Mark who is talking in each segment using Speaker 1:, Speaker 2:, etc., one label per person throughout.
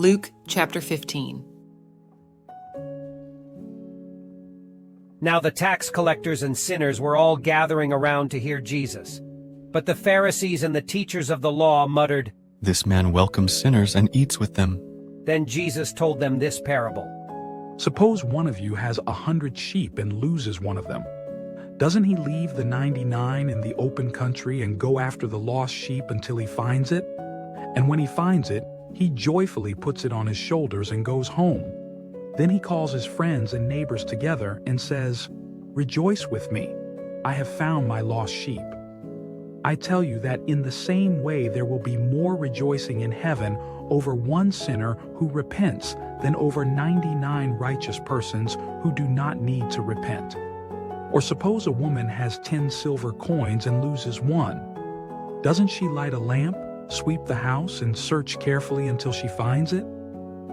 Speaker 1: Luke chapter 15.
Speaker 2: Now the tax collectors and sinners were all gathering around to hear Jesus. But the Pharisees and the teachers of the law muttered,
Speaker 3: "This man welcomes sinners and eats with them."
Speaker 2: Then Jesus told them this parable.
Speaker 4: Suppose one of you has 100 sheep and loses one of them. Doesn't he leave the 99 in the open country and go after the lost sheep until he finds it? And when he finds it, he joyfully puts it on his shoulders and goes home. Then he calls his friends and neighbors together and says, "Rejoice with me, I have found my lost sheep." I tell you that in the same way there will be more rejoicing in heaven over one sinner who repents than over 99 righteous persons who do not need to repent. Or suppose a woman has 10 silver coins and loses one. Doesn't she light a lamp, sweep the house, and search carefully until she finds it?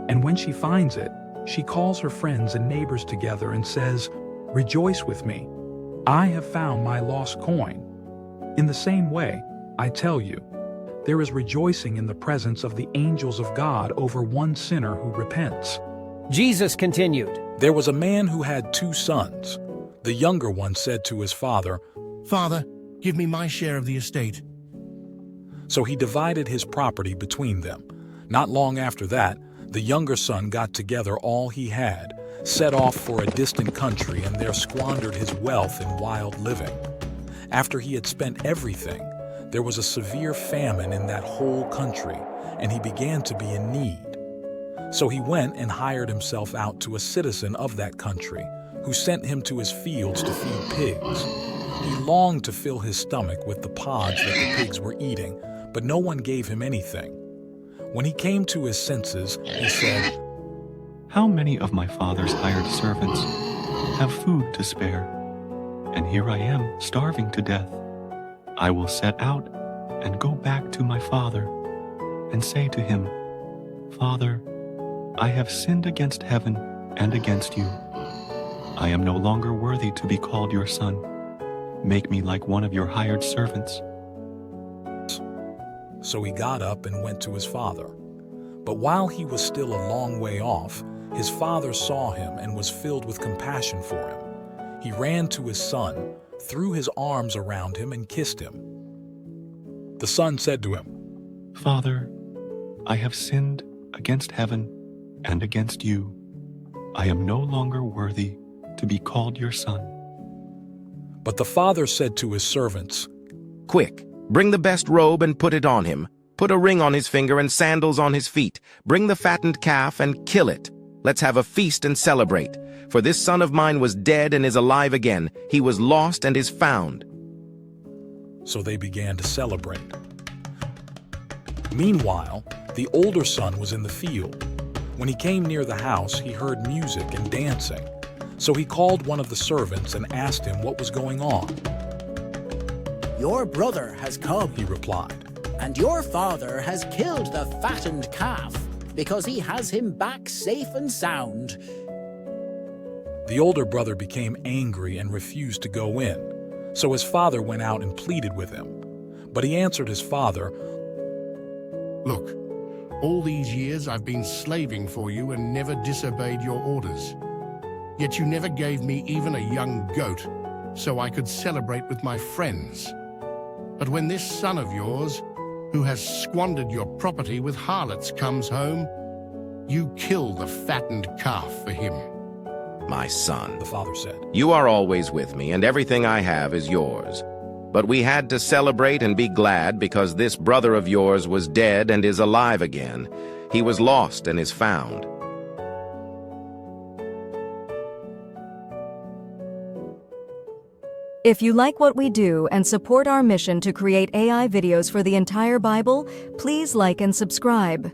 Speaker 4: And when she finds it, she calls her friends and neighbors together and says, "Rejoice with me, I have found my lost coin." In the same way, I tell you, there is rejoicing in the presence of the angels of God over one sinner who repents.
Speaker 2: Jesus continued,
Speaker 4: There was a man who had 2 sons. The younger one said to his father,
Speaker 5: "Father, give me my share of the estate."
Speaker 4: So he divided his property between them. Not long after that, the younger son got together all he had, set off for a distant country, and there squandered his wealth in wild living. After he had spent everything, there was a severe famine in that whole country, and he began to be in need. So he went and hired himself out to a citizen of that country, who sent him to his fields to feed pigs. He longed to fill his stomach with the pods that the pigs were eating, but no one gave him anything. When he came to his senses, he said,
Speaker 3: "How many of my father's hired servants have food to spare? And here I am, starving to death. I will set out and go back to my father and say to him, 'Father, I have sinned against heaven and against you. I am no longer worthy to be called your son. Make me like one of your hired servants.'"
Speaker 4: So he got up and went to his father. But while he was still a long way off, his father saw him and was filled with compassion for him. He ran to his son, threw his arms around him, and kissed him. The son said to him,
Speaker 3: "Father, I have sinned against heaven and against you. I am no longer worthy to be called your son."
Speaker 4: But the father said to his servants,
Speaker 6: "Quick, bring the best robe and put it on him. Put a ring on his finger and sandals on his feet. Bring the fattened calf and kill it. Let's have a feast and celebrate. For this son of mine was dead and is alive again. He was lost and is found."
Speaker 4: So they began to celebrate. Meanwhile, the older son was in the field. When he came near the house, he heard music and dancing. So he called one of the servants and asked him what was going on.
Speaker 7: "Your brother has come,"
Speaker 4: He replied.
Speaker 7: "and your father has killed the fattened calf, because he has him back safe and sound."
Speaker 4: The older brother became angry and refused to go in. So his father went out and pleaded with him. But he answered his father,
Speaker 5: "Look, all these years I've been slaving for you and never disobeyed your orders. Yet you never gave me even a young goat, so I could celebrate with my friends. But when this son of yours, who has squandered your property with harlots, comes home, you kill the fattened calf for him."
Speaker 6: "My son,"
Speaker 4: the father said,
Speaker 6: "you are always with me, and everything I have is yours. But we had to celebrate and be glad because this brother of yours was dead and is alive again. He was lost and is found."
Speaker 8: If you like what we do and support our mission to create AI videos for the entire Bible, please like and subscribe.